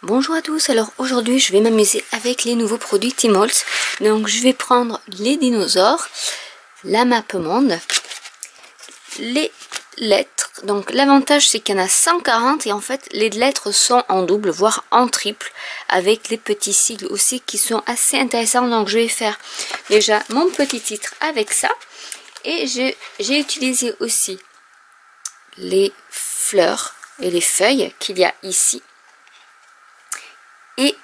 Bonjour à tous, alors aujourd'hui je vais m'amuser avec les nouveaux produits Tmall. Donc je vais prendre les dinosaures, la map monde, les lettres. Donc l'avantage c'est qu'il y en a 140 et en fait les lettres sont en double voire en triple avec les petits sigles aussi qui sont assez intéressants. Donc je vais faire déjà mon petit titre avec ça et j'ai utilisé aussi les fleurs et les feuilles qu'il y a ici. Et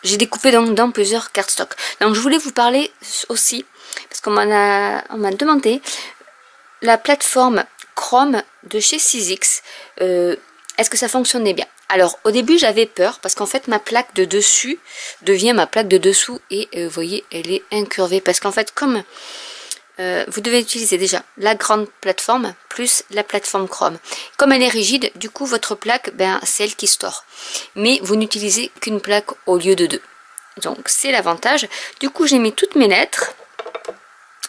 j'ai découpé donc dans plusieurs cardstock. Donc je voulais vous parler aussi, parce qu'on m'a demandé, la plateforme Chrome de chez Sizzix, est-ce que ça fonctionnait bien? Alors au début j'avais peur, parce qu'en fait ma plaque de dessus devient ma plaque de dessous, et vous voyez elle est incurvée, parce qu'en fait comme vous devez utiliser déjà la grande plateforme plus la plateforme Chrome. Comme elle est rigide, du coup votre plaque, c'est elle qui store. Mais vous n'utilisez qu'une plaque au lieu de deux. Donc c'est l'avantage. Du coup j'ai mis toutes mes lettres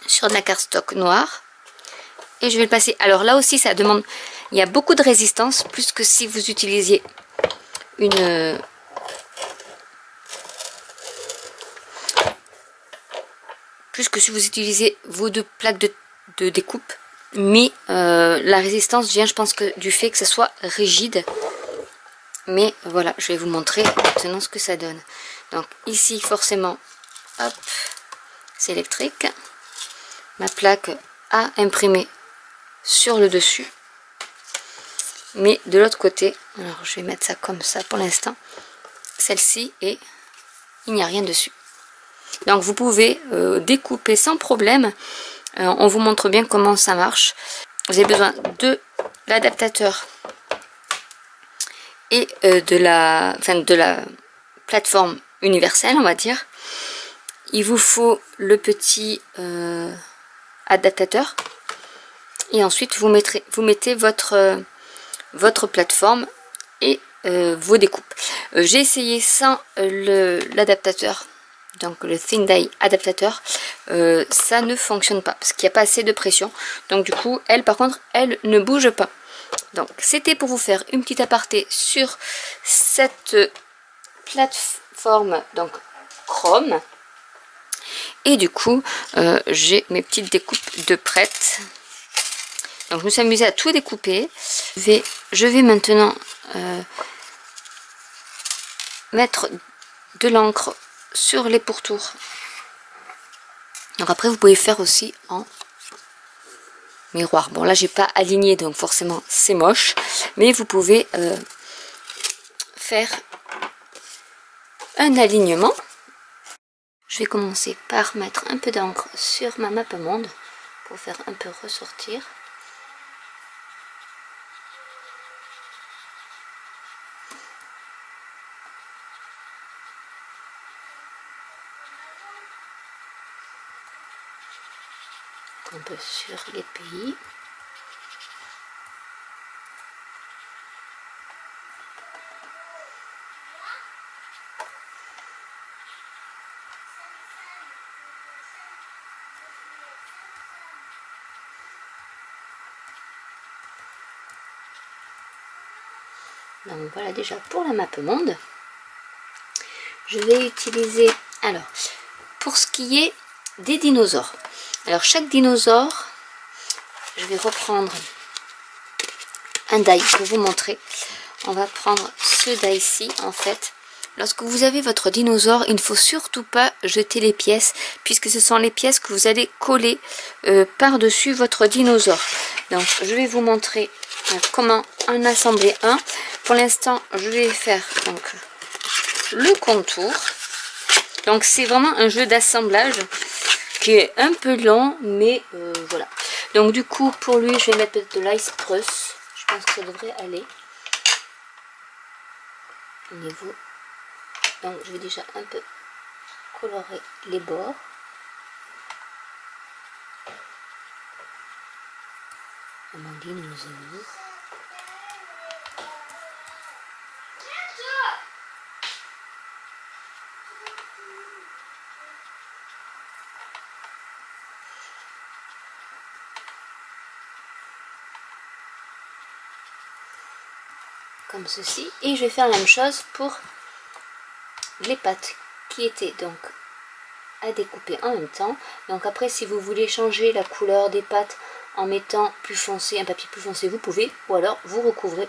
sur de la cardstock noire. Et je vais le passer. Alors là aussi ça demande, il y a beaucoup de résistance, plus que si vous utilisiez une... plus que si vous utilisez vos deux plaques de découpe. Mais la résistance vient, je pense, que du fait que ce soit rigide. Mais voilà, je vais vous montrer maintenant ce que ça donne. Donc ici, forcément, hop, c'est électrique. Ma plaque a imprimé sur le dessus. Mais de l'autre côté, alors je vais mettre ça comme ça pour l'instant. Celle-ci, et il n'y a rien dessus. Donc vous pouvez découper sans problème. On vous montre bien comment ça marche. Vous avez besoin de l'adaptateur et de la plateforme universelle, on va dire. Il vous faut le petit adaptateur. Et ensuite vous mettez votre plateforme et vos découpes. J'ai essayé sans l'adaptateur. Donc le Thin Die adaptateur, ça ne fonctionne pas parce qu'il n'y a pas assez de pression. Donc du coup, elle par contre, elle ne bouge pas. Donc c'était pour vous faire une petite aparté sur cette plateforme donc Chrome. Et du coup, j'ai mes petites découpes de prêtes. Donc je me suis amusée à tout découper. Je vais maintenant mettre de l'encre sur les pourtours. Donc après vous pouvez faire aussi en miroir. Bon là j'ai pas aligné donc forcément c'est moche, mais vous pouvez faire un alignement. Je vais commencer par mettre un peu d'encre sur ma map monde pour faire un peu ressortir. Un peu sur les pays. Donc voilà déjà pour la map monde. Je vais utiliser, alors, pour ce qui est des dinosaures. Alors chaque dinosaure, je vais reprendre un die pour vous montrer. On va prendre ce die-ci en fait. Lorsque vous avez votre dinosaure, il ne faut surtout pas jeter les pièces, puisque ce sont les pièces que vous allez coller par-dessus votre dinosaure. Donc je vais vous montrer comment en assembler un. Pour l'instant, je vais faire donc le contour. Donc c'est vraiment un jeu d'assemblage qui est un peu long, mais voilà. Donc du coup, pour lui, je vais mettre de l'ice press. Je pense que ça devrait aller au niveau. Donc je vais déjà un peu colorer les bords. Mon dinosaure. Comme ceci, et je vais faire la même chose pour les pattes qui étaient donc à découper en même temps. Donc après, si vous voulez changer la couleur des pattes en mettant plus foncé, un papier plus foncé, vous pouvez, ou alors vous recouvrez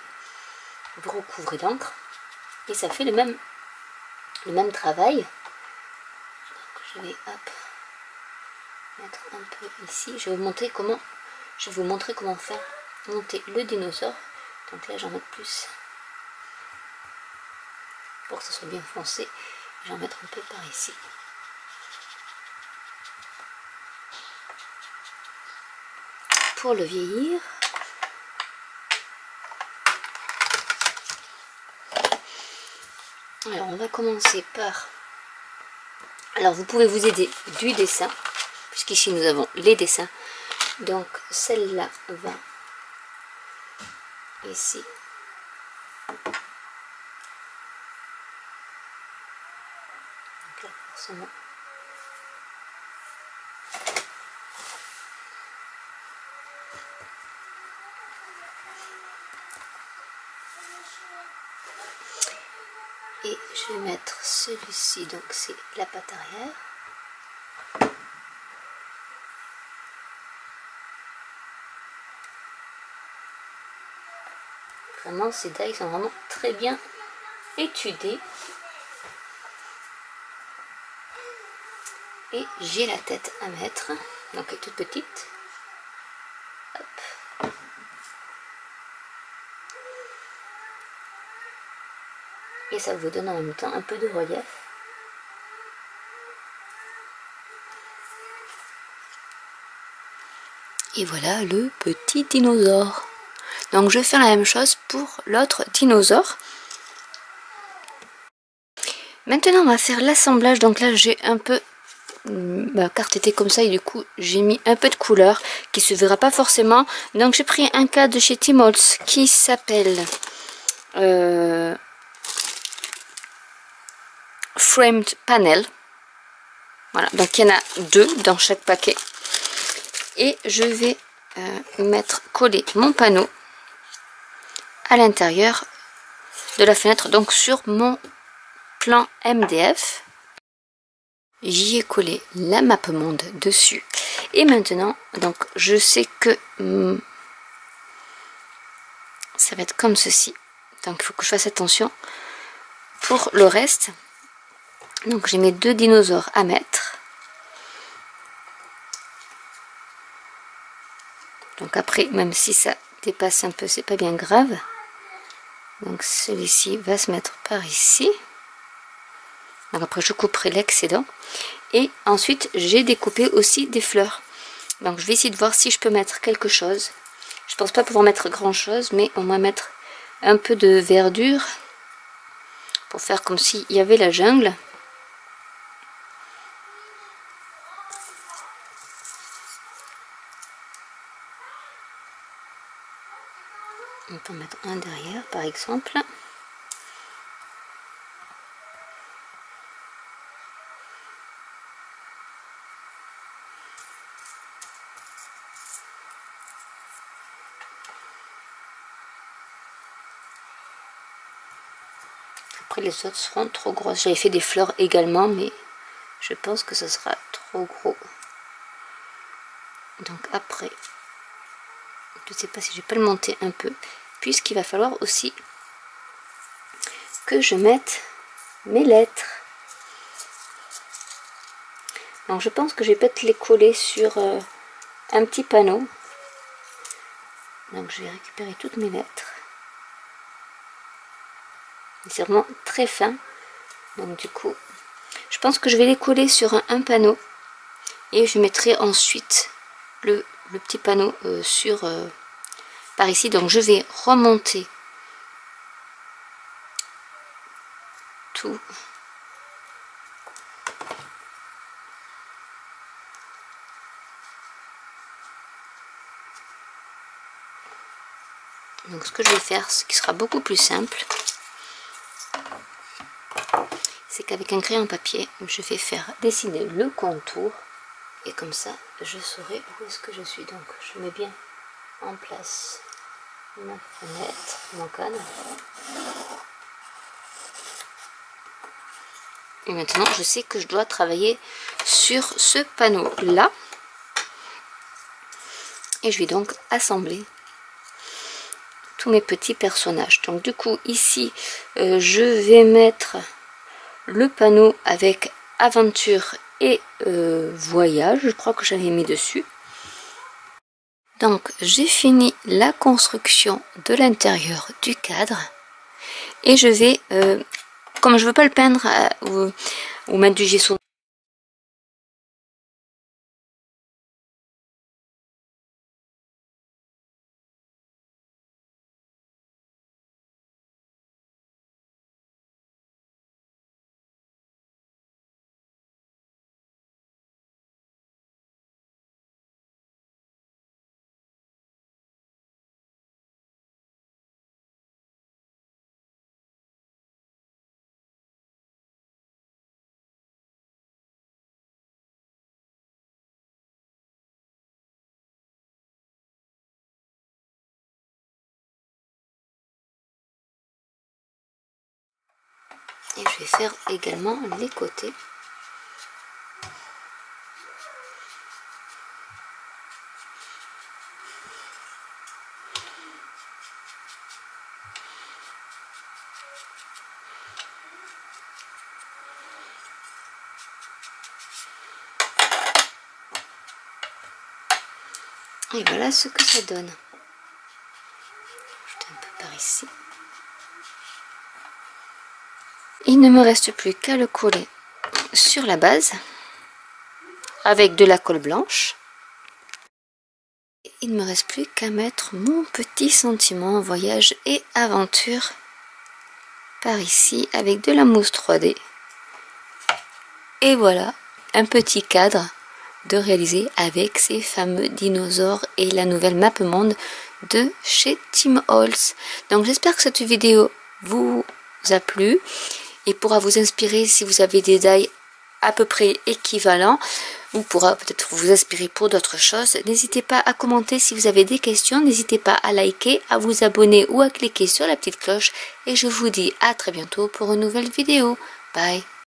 d'encre et ça fait le même travail. Donc je vais mettre un peu ici. Je vais vous montrer comment faire monter le dinosaure. Donc là j'en mets plus pour que ce soit bien foncé. J'en mettre un peu par ici. Pour le vieillir, alors on va commencer par, alors vous pouvez vous aider du dessin, puisqu'ici nous avons les dessins. Donc celle-là va ici. Donc là forcément et je vais mettre celui-ci, donc c'est la patte arrière. Vraiment ces dailles sont vraiment très bien étudiées. Et j'ai la tête à mettre, donc elle est toute petite. Hop. Et ça vous donne en même temps un peu de relief. Et voilà le petit dinosaure. Donc je vais faire la même chose pour l'autre dinosaure. Maintenant on va faire l'assemblage. Donc là j'ai un peu, ma carte était comme ça et du coup j'ai mis un peu de couleur qui se verra pas forcément. Donc j'ai pris un cadre de chez Tim Holtz qui s'appelle Framed Panel. Voilà, donc il y en a 2 dans chaque paquet. Et je vais coller mon panneau à l'intérieur de la fenêtre, donc sur mon plan MDF. J'y ai collé la map monde dessus. Et maintenant, donc je sais que ça va être comme ceci. Donc il faut que je fasse attention pour le reste. Donc j'ai mes 2 dinosaures à mettre. Donc après, même si ça dépasse un peu, c'est pas bien grave. Donc celui-ci va se mettre par ici. Donc après je couperai l'excédent. Et ensuite j'ai découpé aussi des fleurs. Donc je vais essayer de voir si je peux mettre quelque chose. Je pense pas pouvoir mettre grand chose, mais au moins mettre un peu de verdure. Pour faire comme s'il y avait la jungle. On peut en mettre un derrière par exemple. Après les autres seront trop grosses. J'avais fait des fleurs également, mais je pense que ce sera trop gros. Donc après, je ne sais pas si je peux le monter un peu, puisqu'il va falloir aussi que je mette mes lettres. Donc je pense que je vais peut-être les coller sur un petit panneau. Donc je vais récupérer toutes mes lettres. C'est vraiment très fin. Donc du coup, je pense que je vais les coller sur un panneau. Et je mettrai ensuite le petit panneau par ici. Donc je vais remonter tout. Donc ce que je vais faire, ce qui sera beaucoup plus simple, c'est qu'avec un crayon papier, je vais faire dessiner le contour. Et comme ça, je saurai où est-ce que je suis. Donc je mets bien en place ma fenêtre, mon cadre. Et maintenant, je sais que je dois travailler sur ce panneau-là. Et je vais donc assembler tous mes petits personnages. Donc du coup, ici, je vais mettre le panneau avec aventure et voyage. Je crois que j'avais mis dessus. Donc, j'ai fini la construction de l'intérieur du cadre. Et je vais, comme je ne veux pas le peindre ou mettre du gesso, et je vais faire également les côtés. Et voilà ce que ça donne. Je un peu par ici. Il ne me reste plus qu'à le coller sur la base avec de la colle blanche. Il ne me reste plus qu'à mettre mon petit sentiment voyage et aventure par ici avec de la mousse 3D. Et voilà un petit cadre de réaliser avec ces fameux dinosaures et la nouvelle map monde de chez Tim Holtz. Donc j'espère que cette vidéo vous a plu et pourra vous inspirer si vous avez des die à peu près équivalents, ou pourra peut-être vous inspirer pour d'autres choses. N'hésitez pas à commenter si vous avez des questions, n'hésitez pas à liker, à vous abonner ou à cliquer sur la petite cloche et je vous dis à très bientôt pour une nouvelle vidéo. Bye.